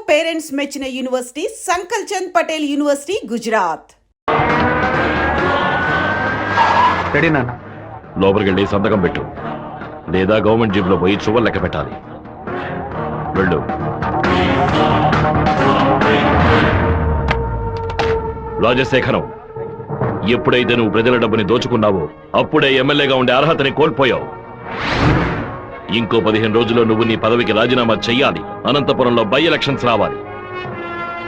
Parents మెచ్చిన university Sankal Chand Patel university Gujarat. Ready నాన్న. లోపలికి వెళ్ళి సంతకం పెట్టు, లేదా గవర్నమెంట్ జీబులో పోయి చువ్వలు లెక్క పెట్టాలి. వెళ్ళు. రాజశేఖరం, ఎప్పుడైతే నువ్వు ప్రజల డబ్బుని దోచుకున్నావో అప్పుడే ఎమ్మెల్యేగా ఉండే అర్హతని కోల్పోయావు. ఇంకో 15 రోజుల్లో నువ్వు నీ పదవికి రాజీనామా చెయ్యాలి. అనంతపురంలో బై ఎలక్షన్స్ రావాలి.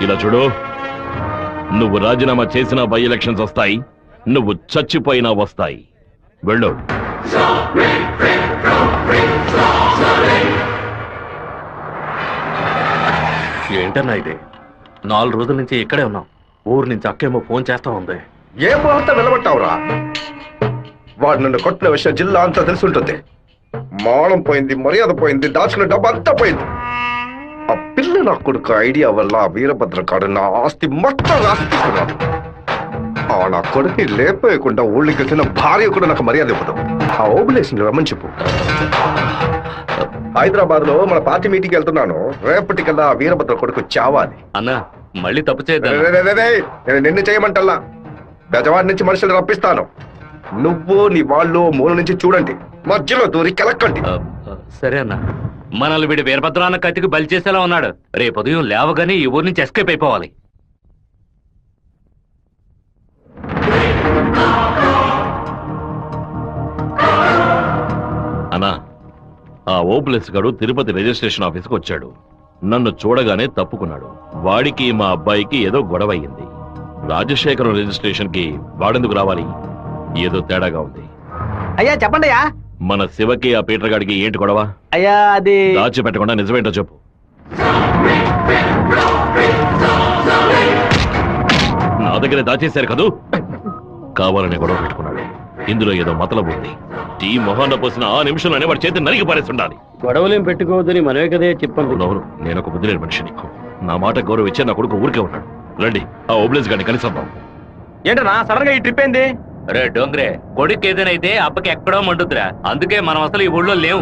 ఇలా చూడు, నువ్వు రాజీనామా చేసినా బై ఎలక్షన్స్ వస్తాయి, నువ్వు చచ్చిపోయినా వస్తాయి. వెళ్ళు. ఏంటన్నా ఇది? 4 రోజుల నుంచి ఇక్కడే ఉన్నాం. ఊరు నుంచి అక్కేమో ఫోన్ చేస్తా ఉంది. ఏ ముహూర్త వెళ్ళబట్టావురా? వాడు నన్ను కొట్టిన విషయం జిల్లా అంతా తెలుసుంటుంది. మానం పోయింది, మర్యాద పోయింది, దాచుకున్న డబ్బు అంతా పోయింది. ఆ పిల్ల నా కొడుకు ఐడియా వల్ల వీరభద్ర కాడు నా ఆస్తి మొత్తం రాసిస్తున్నాడు. ఆ నా కొడుకుని లేపేయకుండా ఊళ్ళకి వచ్చిన భార్య కూడా నాకు మర్యాద ఇవ్వదు. ఆ ఓబులేషన్ రమ్మని చెప్పు. హైదరాబాద్ లో మన పార్టీ మీటింగ్ వెళ్తున్నాను. రేపటికల్లా వీరభద్ర కొడుకు చావాలి. అన్నా మళ్ళీ తప్పు చేద్దాం. నేను నిన్ను చేయమంటల్లా, బెజవాడి నుంచి మనుషులు రప్పిస్తాను. నువ్వు నీ వాళ్ళు మూల నుంచి చూడండి, మధ్యలో దూరి కెలక్కండి. సరే అన్న. మనల్ని వీడి వీరభద్రాన్న కత్తికి బలి చేసేలా ఉన్నాడు. రేపు ఉదయం లేవగానే ఈ ఊరి నుంచి ఎస్కేప్ అయిపోవాలి. అన్నా, ఆ ఓప్లెస్ గాడు తిరుపతి రిజిస్ట్రేషన్ ఆఫీస్కి వచ్చాడు. నన్ను చూడగానే తప్పుకున్నాడు. వాడికి మా అబ్బాయికి ఏదో గొడవ అయ్యింది. రాజశేఖరం రిజిస్ట్రేషన్ కి వాడెందుకు రావాలి? ఏదో తేడాగా ఉంది. అయ్యా చెప్పండి అయ్యా. మన శివకి ఆ పీటర్ గాడికి ఏంటి గొడవ? అయ్యా అది దాచిపెట్టకుండా నిజమేంటో చెప్పు. నా దగ్గర దాచేశారు కదూ. కావాలని గొడవ పెట్టుకున్నాడు. ఇందులో ఏదో మతలబు ఉంది. టీ మొహాన్న పోసిన ఆ నిమిషంలోనే వాడి చేతి నరికి పారేస్తుండాలి. గొడవలేం పెట్టుకోవద్దని మనమే కదే చెప్పండి. అవును, నేను ఒక బుద్ధి లేని మనిషిని. నా మాట గౌరవం ఇచ్చే నా కొడుకు ఊరికే ఉన్నాడు. రండి, ఆ ఓబ్లేస్ గారిని కలిసొద్దాం. ఏంటన్నా సడన్ గా ఈ ట్రిప్ ఏంది? రే డోంగ్రే, కొడుకు ఏదైతే అప్పకి ఎక్కడో మండుద్రా. అందుకే మనం అసలు ఈ ఊళ్ళో లేవు.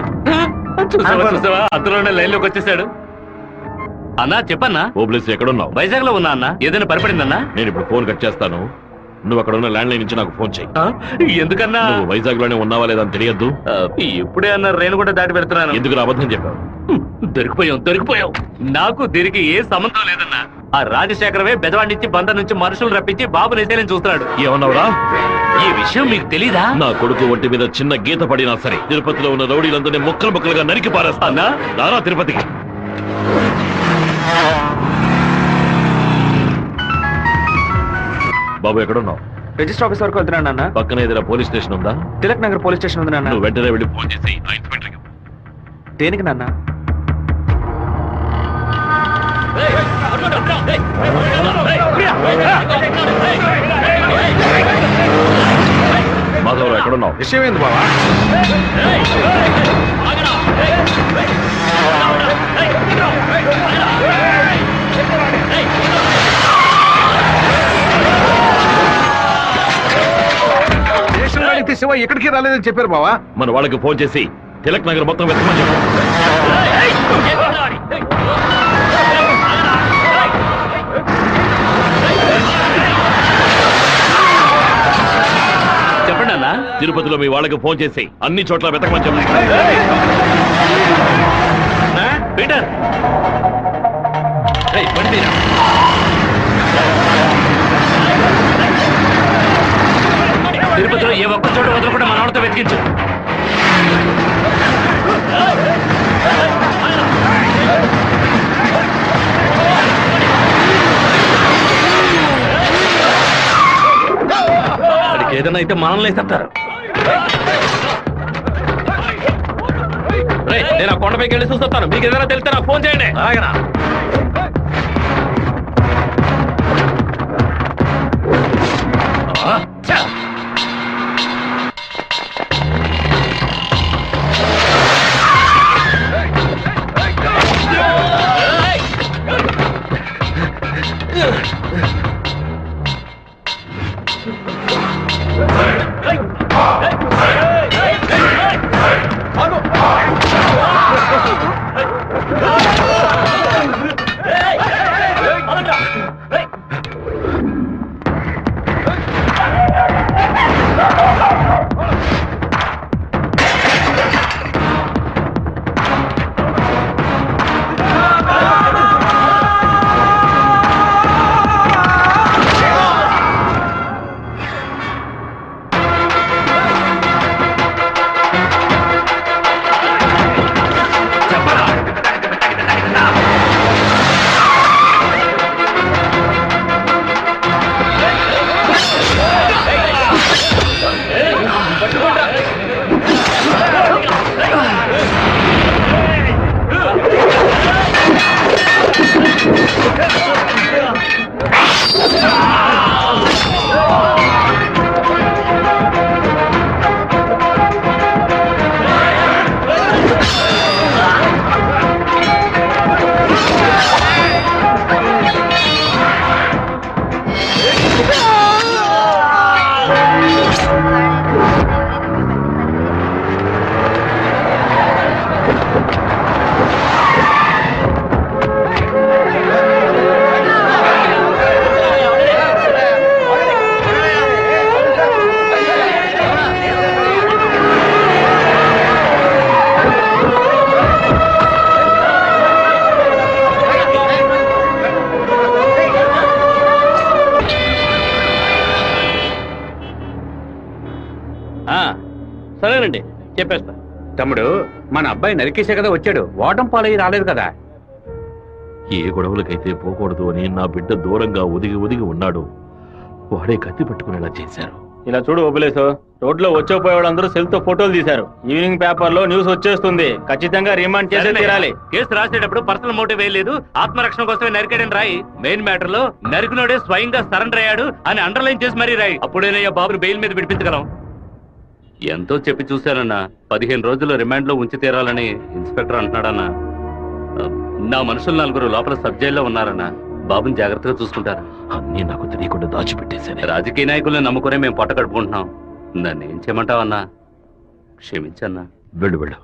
చూసావా అందులోనే లైన్ లోకి వచ్చేసాడు. అన్నా చెప్పన్నా. ఓబ్లేస్ ఎక్కడున్నావు? వైజాగ్ లో ఉన్నా అన్న. ఏదైనా పడిపడిందన్నా? నేను ఇప్పుడు ఫోన్ కట్ చేస్తాను. నువ్వు అక్కడ ఉన్న ల్యాండ్ లైన్ నుంచి నాకు ఫోన్ చెయ్యి. ఎందుకన్నా? నువ్వు వైజాగ్ లోనే ఉన్నావా లేదా అని తెలియద్దు. ఇప్పుడే అన్న రేణు కూడా దాటి పెడుతున్నాను. ఎందుకు అబద్ధం చెప్పావు? దొరికిపోయావు. నాకు దీనికి ఏ సంబంధం లేదన్నా. ఆ రాజశేఖరమే బెదవాడి నుంచి బందర్ నుంచి మనుషులు రప్పించి బాబు నేసేలని చూస్తున్నాడు. ఏమన్నావురా? ఈ విషయం మీకు తెలీదా? నా కొడుకు ఒంటి మీద చిన్న గీత పడినా సరే తిరుపతిలో ఉన్న రౌడీలందరినీ ముక్కలు ముక్కలుగా నరికి పారేస్తానా? నారా తిరుపతికి. బాబు ఎక్కడున్నావు? రిజిస్టర్ ఆఫీస్ వరకు వెళ్తున్నాను అన్న. పక్కన ఏదైనా పోలీస్ స్టేషన్ ఉందా? తిలక్ నగర్ పోలీస్ స్టేషన్ ఉంది నాన్న. నువ్వు వెంటనే వెళ్ళి ఫోన్ చేసి ఆ ఇన్స్పెక్టర్కి. దేనికి నాన్న? మాధవరావు ఎక్కడున్నావు? విషయం ఏంది బావా? శివ ఎక్కడికి రాలేదని చెప్పారు బావా. మన వాళ్ళకి ఫోన్ చేసి తిలక్ నగర్ మొత్తం వెతకమని చెప్పు. చెప్పండి అన్న. తిరుపతిలో మీ వాళ్ళకి ఫోన్ చేసి అన్ని చోట్ల వెతకమని చెప్పు. పీటర్ తిరుపతిలో ఏ ఒక్క చోట వదలకుండా మన వాళ్ళతో వెతికించు. వాడికి ఏదైనా అయితే మనల్ని వేసేస్తారు. నేను ఆ కొండపైకి వెళ్ళి చూస్తాను. మీకు ఏదైనా తెలిస్తే నాకు ఫోన్ చేయండి. అలాగేనా? చెప్పేస్తా. తమ్ముడు, మన అబ్బాయి నరికేసే కదా వచ్చాడు, ఓటం పాలయ్యి రాలేదు కదా. ఏ గొడవలకైతే పోకూడదు అని నా బిడ్డ దూరంగా ఒదిగి ఒదిగి ఉన్నాడు, వాడే కత్తి పట్టుకునేలా చేశారు. ఇలా చూడు ఓబులేసు, రోడ్లో వచ్చేపోయేవాళ్ళందరూ సెల్ తో ఫోటోలు తీశారు. ఈవినింగ్ పేపర్ లో న్యూస్ వచ్చేస్తుంది. ఖచ్చితంగా రిమాండ్ చేసే తీరాలి. కేసు రాసేటప్పుడు పర్సనల్ మోటివ్ వేయలేదు, ఆత్మరక్షణ కోసమే నరికాడని రాయి. మెయిన్ మ్యాటర్ లో నరికినోడే స్వయంగా సరెండర్ అయ్యాడు అని అండర్లైన్ చేసి మరీ రాయి. అప్పుడేనయ్యా బాబుని బెయిల్ మీద విడిపించగలం. ఎంతో చెప్పి చూశానన్నా, 15 రోజులు రిమాండ్ లో ఉంచి తీరాలని ఇన్స్పెక్టర్ అంటున్నాడన్నా. నా మనుషులు 4 లోపల సబ్ జైల్లో ఉన్నారన్నా. బాబుని జాగ్రత్తగా చూసుకుంటారు. అన్నీ నాకు తెలియకుండా దాచిపెట్టేశాను. రాజకీయ నాయకులను నమ్ముకునే మేము పొట్ట కడుపుకుంటున్నాం. నన్ను ఏం చేయమంటావన్నా? క్షమించన్నా. వెళ్ళు వెళ్ళు.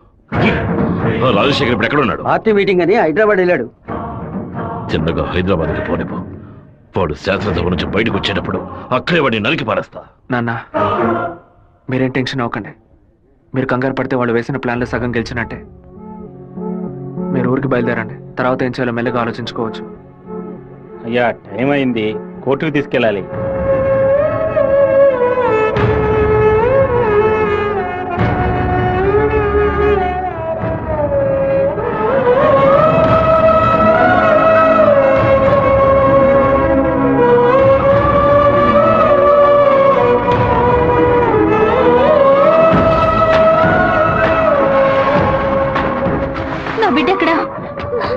రాజశేఖర్ ఇప్పుడు ఎక్కడ ఉన్నాడు? పార్టీ మీటింగ్ అని హైదరాబాద్ వెళ్ళాడు. చిన్నగా హైదరాబాద్కి పోనిపో. వాడు శాస్త్రసభ నుంచి బయటకు వచ్చేటప్పుడు అక్కడే వాడిని నరికి పారేస్తా. నాన్న మీరేం టెన్షన్ అవ్వకండి. మీరు కంగారు పడితే వాళ్ళు వేసిన ప్లాన్లో సగం గెలిచినట్టే. మీరు ఊరికి బయలుదేరండి. తర్వాత ఏం చేయాలో మెల్లగా ఆలోచించుకోవచ్చు. అయ్యా, టైం అయింది, కోర్టుకు తీసుకెళ్ళాలి.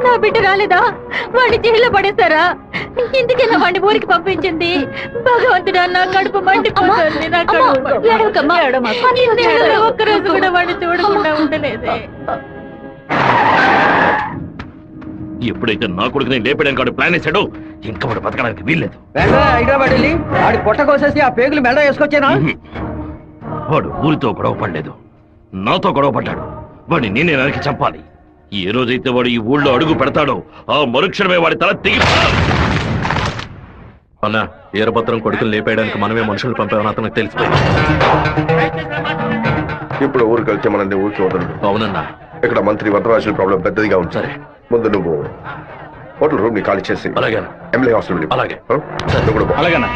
నా బిడ్డ రాలేదా? వాడిని జైల్లో పడేస్తారా? ఇందుకెలా వాడిని ఊరికి పంపించింది? భగవంతుడా, నా కడుపు మండిపోతుంది. నా ఒక్కరోజు కూడా వాడిని చూడకుండా ఉండలేదే. ఎప్పుడైతే నా కొడుకుని లేపడానికి వాడు ప్లాన్ వేశాడో ఇంకా వాడు బతకడానికి వీల్లేదు. హైదరాబాద్ వెళ్ళి వాడి పొట్ట కోసేసి ఆ పేగులు మెడ వేసుకొచ్చానా? వాడు ఊరితో గొడవ పడలేదు, నాతో గొడవ పడ్డాడు. వాడిని నేనే నరికి చంపాలి. ఏ రోజైతే వాడు ఈ ఊళ్ళో అడుగు పెడతాడో ఆ మరుక్షణమే వాడి తల తెగి. అన్న, ఈరభద్రం కొడుకులు లేపేయడానికి మనమే మనుషులు పంపామని అతనికి తెలిసిపోయింది. ఇప్పుడు ఊరికి వెళ్తే మనల్ని ఊరికి వదలడు. అవునన్నా. ఇక్కడ మంత్రి వరదరాజుల ప్రాబ్లం పెద్దదిగా ఉంది. సరే, ముందు నువ్వు హోటల్ రూమ్ ని ఖాళీ చేసి అలాగే ఎమ్మెల్యే హాస్టల్ అలాగే. నువ్వు కూడా పో. అలాగేనా?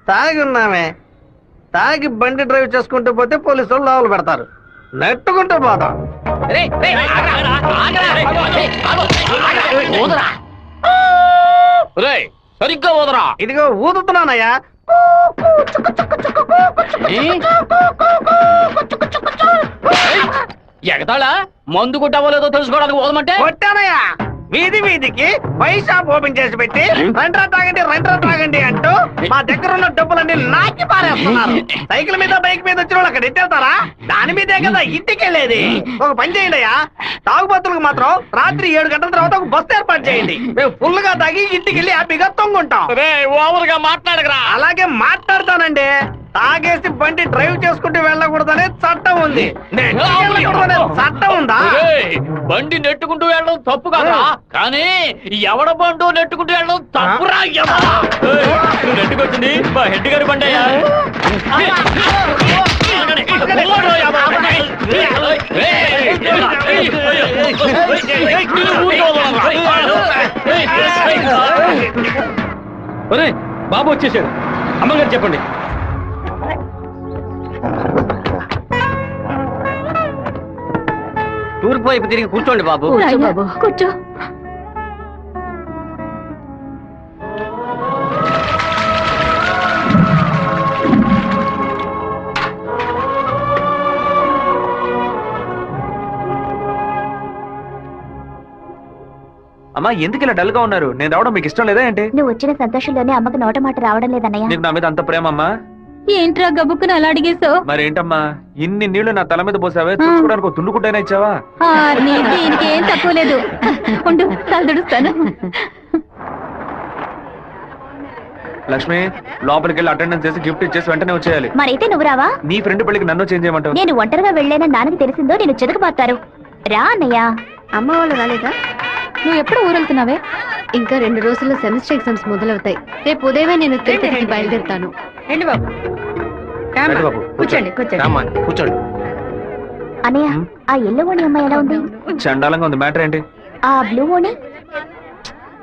తాగి ఉన్నామే, తాగి బండి డ్రైవ్ చేసుకుంటూ పోతే పోలీసు వాళ్ళు లోపల పెడతారు. నెట్టుకుంటూ పోతాం. సరిగ్గా పోదరా. ఇదిగో ఊదుతున్నానయ్యా. ఎగతాళా? మందు కొట్టవలేదో తెలుసుకోవడానికి పోదమంటే కొట్టానయ్యా. వీధి వీధికి వైన్ షాప్ ఓపెన్ చేసి పెట్టి రెంట్రా తాగండి అంటూ మా దగ్గర ఉన్న డబ్బులన్నీ నాకి పారేస్తున్నారు. సైకిల్ మీద బైక్ మీద వచ్చిన వాళ్ళు అక్కడ ఎత్తేళ్తారా? దాని మీదే కదా ఇంటికి వెళ్ళేది. ఒక పని చేయండి అయ్యా, తాగుబోతులకు మాత్రం రాత్రి 7 గంటల తర్వాత ఒక బస్సు ఏర్పాటు చేయండి. మేము ఫుల్ గా తాగి ఇంటికి వెళ్ళి హ్యాపీగా తొంగుంటాం. ఓవర్గా మాట్లాడగరా. అలాగే మాట్లాడతానండి. తాగేసి బండి డ్రైవ్ చేసుకుంటూ వెళ్ళకూడదనే చట్టం ఉంది. చట్టం ఉందా? బండి నెట్టుకుంటూ వెళ్ళడం తప్పు కదా, కానీ ఎవడ బండు నెట్టుకుంటూ వెళ్ళడం తప్పురా. నువ్వు నెట్టుకొచ్చింది మా హెడ్ గారి బండి అయ్యా. బాబు వచ్చేసాడు. అమ్మగారు చెప్పండి. తూర్పు వైపు తిరిగి కూర్చోండి బాబు. కూర్చో. అమ్మా ఎందుకు ఇలా డల్ గా ఉన్నారు? నేను రావడం మీకు ఇష్టం లేదా ఏంటి? నువ్వు వచ్చిన సంతోషంలోనే అమ్మకు నోట మాట రావడం లేదన్నయ్య. నీకు నా మీద అంత ప్రేమ అమ్మా? ఏంట్రా గబుక్కుని అలా అడిగేశావు? మరేంటమ్మా ఇన్ని నీళ్లు నా తల మీద పోసావే, చూసుకోవడానికి ఒక తుండుకుంటైనా ఇచ్చావా? దీనికి ఏం తక్కువ లేదు. ఉండు, తలదుడుస్తాను. లక్ష్మి, లోపలికి వెళ్ళి అటెండెన్స్ చేసి గిఫ్ట్ ఇచ్చేసి వెంటనే వచ్చేయాలి. మరైతే నువ్వు రావా? నీ ఫ్రెండ్ పెళ్లికి నన్ను చేంజ్ చేయమంటావు? నేను ఒంటరిగా వెళ్ళానని నాన్నకి తెలిసిందో నేను చెదకబాతారు. రా అన్నయ్య. అమ్మ వాళ్ళు రాలేదా? నువ్వు ఎప్పుడు ఊరెళ్తున్నావే? ఇంకా 2 రోజుల్లో సెమిస్టర్ ఎగ్జామ్స్ మొదలవుతాయి. రేపు ఉదయమే నేను తిరుపతికి బయలుదేరుతాను. రండి బాబు. రండి బాబు, కూర్చోండి. కూర్చోండి. అన్నయ్య, ఆ ఎల్లో ఓణి అమ్మాయి ఎలా ఉంది? చండాలంగా ఉంది. మ్యాటర్ ఏంటి? ఆ బ్లూ ఓణి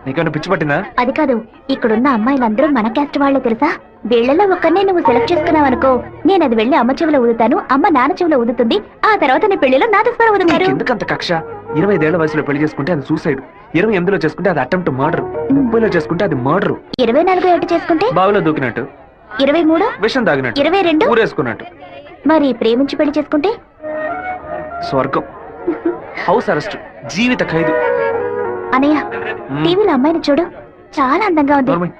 నీకేమైనా పిచ్చి పట్టిందా? అది కాదు, ఇక్కడున్న అమ్మాయిలందరూ మన క్యాస్ట్ వాళ్లే తెలుసా? వీళ్ళలో ఒక్కనే నువ్వు సెలెక్ట్ చేసుకున్నావు అనుకో, నేను అది వెళ్ళి అమ్మ చెవిలో ఊదుతాను, అమ్మ నాన్న చెవిలో ఊదుతుంది, ఆ తర్వాత నీ పెళ్లిలో నాదస్వరం ఊదుతారు. ఎందుకంత కక్ష? 25 ఏళ్ల వయసులో పెళ్లి చేసుకుంటే అది సూసైడ్, 28లో చేసుకుంటే అది అటెంప్ట్ మర్డర్, 30లో చేసుకుంటే అది మర్డర్, 24 ఏట చేసుకుంటే బావిలో దూకినట్టు, 23 విషం తాగినట్టు, 22 ఊరేసుకున్నట్టు. మరి ప్రేమించి పెళ్లి చేసుకుంటే స్వర్గం, హౌస్ అరెస్ట్, జీవిత ఖైదు. అనయ్య, టీవీలో అమ్మాయిని చూడు, చాలా అందంగా ఉంది. నోర్మై.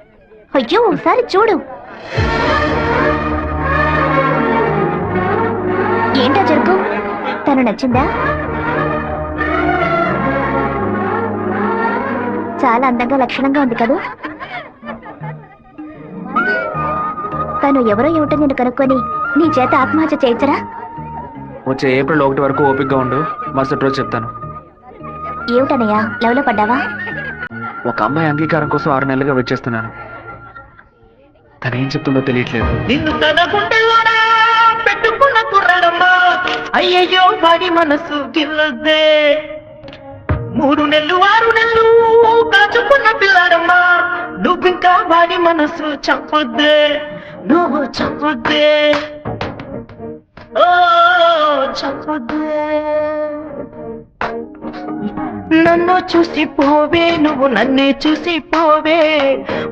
అయ్యో ఒకసారి చూడు. ఏంటా జరుగు? తను నచ్చిందా? చాలా అందంగా లక్షణంగా ఉంది కదా. తను ఎవరో ఏమిటో నేను కనుక్కొని నీ చేత ఆత్మహత్య చేయించరా? వచ్చే ఏప్రిల్ 1 వరకు ఓపికగా ఉండు, మరుసటి రోజు చెప్తాను. ఏమిటనయ్యా, లవ్లో పడ్డావా? ఒక అమ్మాయి అంగీకారం కోసం 6 నెలలుగా వెయిట్ చేస్తున్నాను. తనేం చెప్తుందో తెలియట్లేదు. నిన్ను తన గుండెల్లోనా పెట్టుకున్న కుర్రాడమ్మా, అయ్యయ్యో వాడి మనసు గిల్లదే. 3 నెలలు 6 నెలలు కాచుకున్న పిల్లాడమ్మా, నువ్వింకా వాడి మనసు చంపొద్దే, నువ్వు చంపొద్దే, ఓ చంపొద్దే. నన్ను చూసి పోవే, నువ్వు నన్నే చూసి పోవే,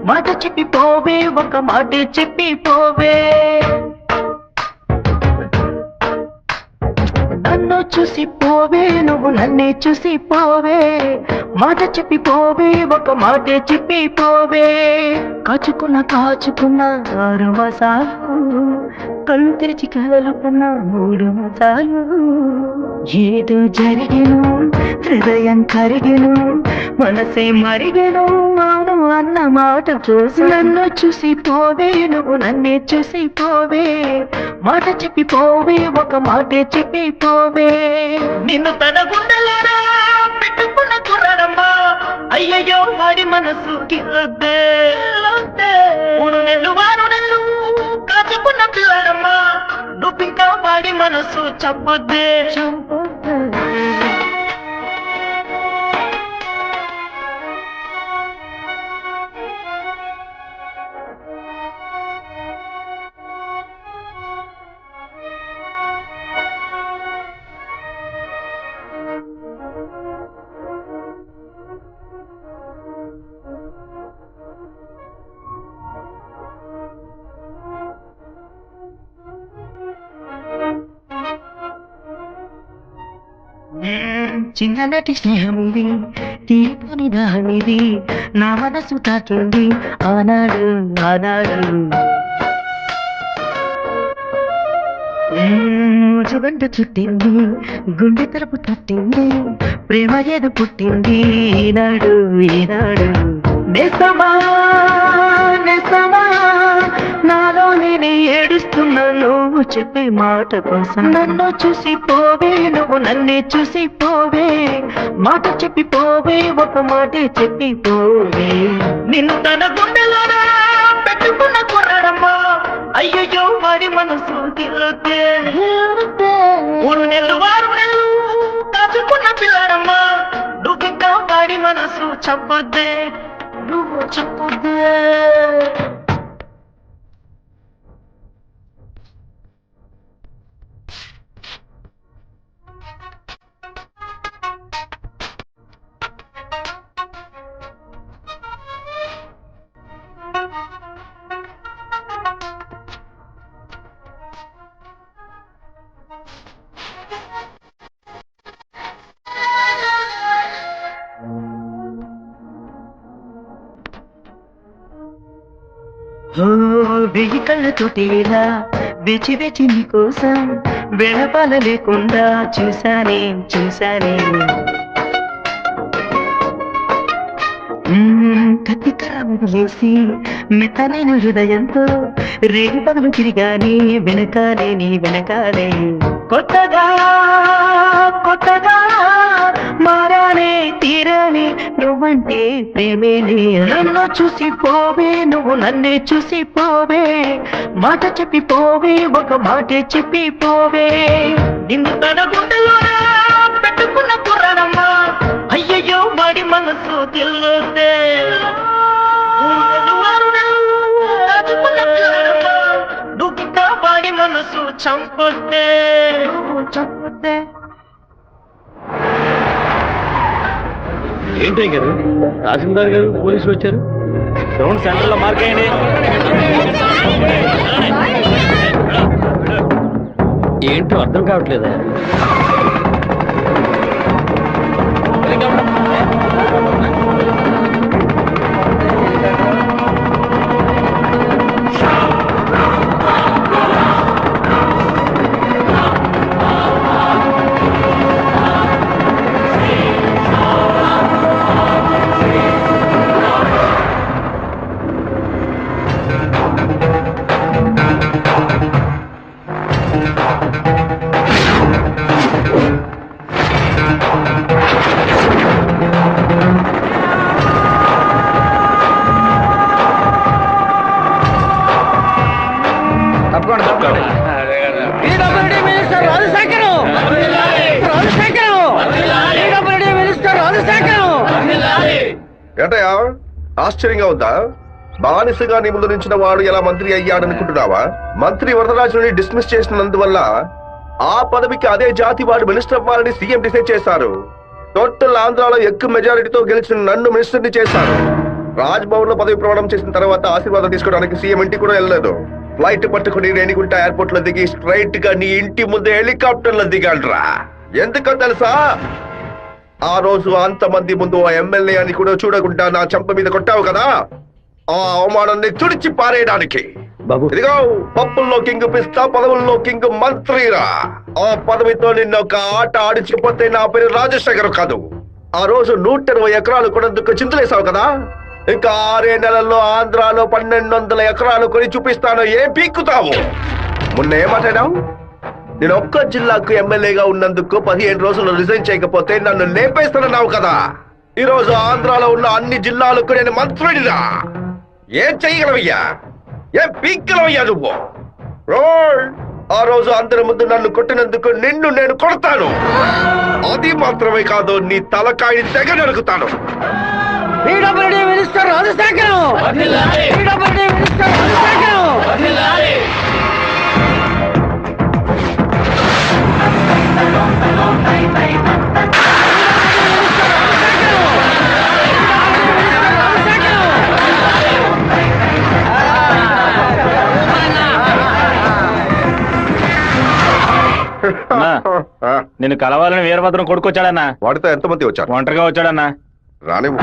మాట చెప్పి పోవే, ఒక మాట చెప్పి పోవే. నన్ను చూసి పోవే, నువ్వు నన్నే చూసి పోవే, మాట చెప్పి పోవే, ఒక మాట చెప్పి పోవే. కాచుకున్న 6 మాసాలు, కళ్ళు తెరిచి కలలు కన్నా 3 మాసాలు. ఏదో జరిగెను, హృదయం కరిగెను, మనసే మరిగెను, మౌనం అన్న మాట చూసి. నన్ను చూసి పోవే, నువ్వు నన్నే చూసి పోవే, మాట చెప్పి పోవే, ఒక మాట చెప్పి పోవే. నిన్ను తన గుండెలోనా పెట్టుకున్న కుర్రాడమ్మా, అయ్యయ్యో వాడి మనసు గిల్లొద్దే. 3 నెలలు 6 నెలలు కాచుకున్న పిల్లాడమ్మా, నువ్వింకా వాడి మనసు చంపొద్దే, చంపొద్దే. చిన్ననాటి స్నేహమిది, తీపని దానిది, నా మనసు తాకింది ఆనాడు ఆనాడు. జుగంట చుట్టింది, గుండె తలుపు తట్టింది, ప్రేమ ఏదో పుట్టింది ఈనాడు ఈనాడు. నేస్తమా నేస్తమా, నాలో నేనే ఏడుస్తున్నా నువ్వు చెప్పే మాట కోసం. నన్ను చూసి పోవే, నువ్వు నన్నే చూసి పోవే, మాట చెప్పి పోవే, ఒక మాట చెప్పి పోవే. నిన్ను తన గుండెలోనా పెట్టుకున్న కుర్రాడమ్మా, అయ్యయ్యో వాడి మనసు గిల్లొద్దే. 3 నెలలు 6 నెలలు కాచుకున్న పిల్లాడమ్మా, నువ్వింకా వాడి మనసు చంపొద్దే, నువ్వు చంపొద్దే. వెయ్యి కళ్ళతోటేలా వేచి వేచి నీ కోసం, వెళపాల లేకుండా చూసానే చూసానే. కత్తి వదిలేసి మెత్తనైన హృదయంతో రేగి పగలు తిరిగానే వెనకాలే నీ వెనకాలే. కొత్తగా కొత్తగా మారానే తీరానే, నువ్వంటే ప్రేమేనే. నన్ను చూసి పోవే, నువ్వు నన్నే చూసి పోవే, మాట చెప్పి పోవే, ఒక మాట చెప్పి పోవే. నిన్ను తన గుండెలోనా పెట్టుకున్న కుర్రాడమ్మా, అయ్యయ్యో పాడి మనసు తిల్లుతే దుఃఖ పాడి మనసు చంపుతే ఏంటి గారు తహసీల్దార్ గారు పోలీసులు వచ్చారు గ్రౌండ్ సెంటర్ లో మార్క్ అయ్యండి. ఏంటో అర్థం కావట్లేదా? ఏంటయ్యా ఆశ్చర్యంగా ఉందా? బానిసగా నీ ముందు నుంచిన వాడు ఎలా మంత్రి అయ్యాడనుకుంటున్నావా? మంత్రి వరదరాజుని డిస్మిస్ చేసినందువల్ల ఆ పదవికి అదే జాతి వాడు మినిస్టర్ అవ్వాలని సీఎం డిసైడ్ చేశారు. టోటల్ ఆంధ్రాలో ఎక్కువ మెజారిటీతో గెలిచిన నన్ను మినిస్టర్ని చేశారు. రాజ్భవన్ లో పదవి ప్రమాణం చేసిన తర్వాత ఆశీర్వాదం తీసుకోవడానికి సీఎం ఇంటికి కూడా వెళ్ళలేదు. ఫ్లైట్ పట్టుకుని రేణిగుంట ఎయిర్పోర్ట్ లో దిగి స్ట్రైట్ గా నీ ఇంటి ముందే హెలికాప్టర్ లో దిగాడ్రా. ఎందుకో తెలుసా? ఆ రోజు అంతమంది ముందు ఆ ఎమ్మెల్యే అని కూడా చూడకుండా నా చెంప మీద కొట్టావు కదా, ఆ అవమానాన్ని తుడిచి పారేయడానికి. బాబు ఇదిగో పప్పుల్లో కింగ్ పిస్తా, పదవుల్లో కింగ్ మంత్రిరా. ఆ పదవితో నిన్న ఒక ఆట ఆడించకపోతే నా పేరు రాజశేఖర్ కాదు. ఆ రోజు 120 ఎకరాలు కొనేందుకు చింతలేసావు కదా, ఇంకా 6 నెలల్లో ఆంధ్రాలో 1200 ఎకరాలు కొని చూపిస్తాను. ఏం పీక్కుతావు? మొన్న ఏమాటాడావు? నేను ఒక్క జిల్లాకు ఎమ్మెల్యేగా ఉన్నందుకు 15 రోజులు రిజైన్ చేయకపోతే నన్ను లేపేస్తానన్నావు కదా. ఈ రోజు ఆంధ్రాలో ఉన్న అన్ని జిల్లాలకు నేను మంత్రినిరా. ఏం చెయ్యగలవయ్యా? ఏం పీక్కలవయ్యా నువ్వు? ఆ రోజు అందరి ముందు నన్ను కొట్టినందుకు నిన్ను నేను కొడతాను. అది మాత్రమే కాదు, నీ తలకాయని తెగ నరుకుతాను. మినిస్టర్ రాజశేఖరం నిన్ను కలవాలని వీరభద్రం కొడుకొచ్చాడన్నా. వాడితో ఎంతమంది వచ్చారు? ఒంటరిగా వచ్చాడన్నా. రానివ్వు.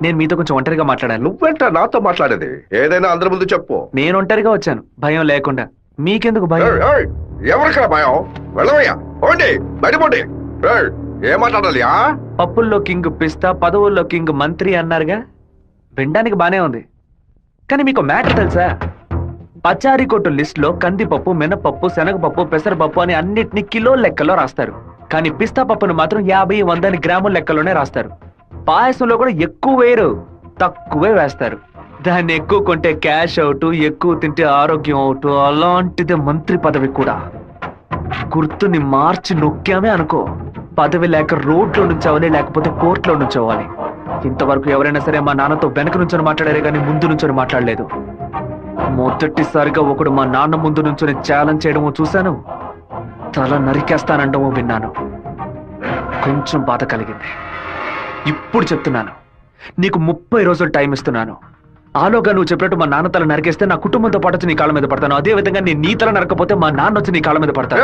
నేను మీతో కొంచెం ఒంటరిగా మాట్లాడాను. నువ్వేంటా నాతో మాట్లాడేది? ఏదైనా అందరి ముందు చెప్పు. నేను ఒంటరిగా వచ్చాను, భయం లేకుండా. మీకెందుకు భయం? ఎవరికైనా భయం? వెళ్ళవయ్యా, పోండి, బయటపోండి. ఏం మాట్లాడాలి? పప్పుల్లో కింగ్ పిస్తా, పదవుల్లో కింగ్ మంత్రి అన్నారుగా, వినడానికి బానే ఉంది. కానీ మీకు మ్యాటర్ తెలుసా? పచారీ కొట్టు లిస్ట్ లో కందిపప్పు, మినపప్పు, శనగపప్పు, పెసరపప్పు అని అన్నిటినీ కిలో లెక్కలో రాస్తారు. కానీ పిస్తా పప్పును మాత్రం 50, 100 గ్రాముల లెక్కలోనే రాస్తారు. పాయసంలో కూడా ఎక్కువ వేయరు, తక్కువే వేస్తారు. దాన్ని ఎక్కువ కొంటే క్యాష్ అవుట్, ఎక్కువ తింటే ఆరోగ్యం అవుట్. అలాంటిదే మంత్రి పదవి కూడా. గుర్తుని మార్చి నొక్కామే అనుకో, పదవి లేక రోడ్లో నుంచోవాలి, లేకపోతే కోర్టులో నుంచోవాలి. ఇంతవరకు ఎవరైనా సరే మా నాన్నతో వెనక నుంచొని మాట్లాడారే కానీ ముందు నుంచొని మాట్లాడలేదు. మొదటిసారిగా ఒకడు మా నాన్న ముందు నుంచొని ఛాలెంజ్ చేయడమో చూశాను, తల నరికేస్తానండమో విన్నాను. కొంచెం బాధ కలిగింది. ఇప్పుడు చెప్తున్నాను, నీకు 30 రోజులు టైం ఇస్తున్నాను. ఆలోగా నువ్వు చెప్పినట్టు మా నాన్న తల నరికేస్తే నా కుటుంబంతో పాటు వచ్చి నీ కాళ్ళ మీద పడతాను. అదే విధంగా నేను నీ తల నరకపోతే మా నాన్న వచ్చి నీ కాళ్ళ మీద పడతాను.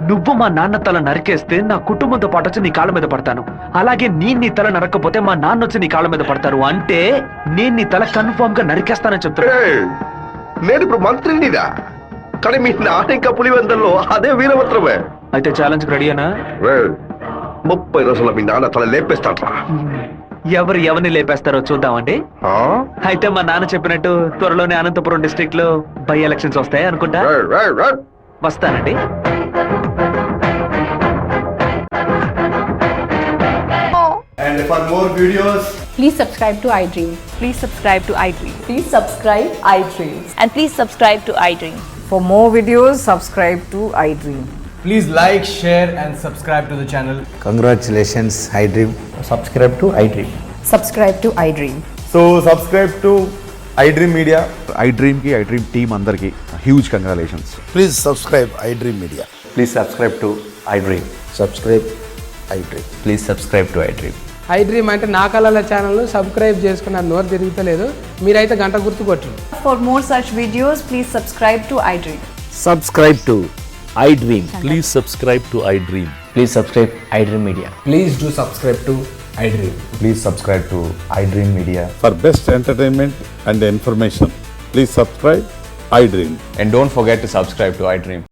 నువ్వు మా నాన్న తల నరికేస్తే నా కుటుంబంతో పాటు వచ్చి నీ కాళ్ళ మీద పడతాను. అలాగే నీ తల నరకపోతే మా నాన్న వచ్చి నీ కాళ్ళ మీద పడతారు. అంటే నేను నీ తల కన్ఫర్మ్ గా నరికేస్తానని చెప్తాను. నేను ఇప్పుడు మంత్రినిదా, కానీ మీ నాన్న ఇంకా పులివెందల్లో అదే వీరభద్రమే. అయితే ఛాలెంజ్ రెడీనా? 30 రోజుల్లో మీ నాన్న తల లేపేస్తాడ్రా. ఎవరిని లేపేస్తారో చూద్దామండి. అయితే మా నాన్న చెప్పినట్టు త్వరలోనే అనంతపురం డిస్ట్రిక్ట్ లో బై ఎలక్షన్స్ వస్తాయి అనుకుంటా. వస్తానండి. And for more videos, please subscribe to iDream. Please subscribe to iDream. Please subscribe iDream. And please subscribe to iDream. For more videos, subscribe to iDream. Please like, share, and subscribe to the channel. Congratulations, iDream. Subscribe to iDream. Subscribe to iDream. So subscribe to iDream Media. iDream ki iDream team andarki huge congratulations. Please subscribe iDream Media. Please subscribe to iDream. Subscribe iDream. Please subscribe to iDream. iDream అంటే నా కళల channel subscribe చేసుకున్న నోరు తిరుగుతలేదు. మీరైతే గంట గుర్తు కొట్టండి. For more such videos, please subscribe to iDream. Subscribe to iDream. Please subscribe to I dream. Please subscribe iDream Media. Please do subscribe to iDream. Please subscribe to iDream Media. For best entertainment and information, please subscribe iDream. And don't forget to subscribe to iDream.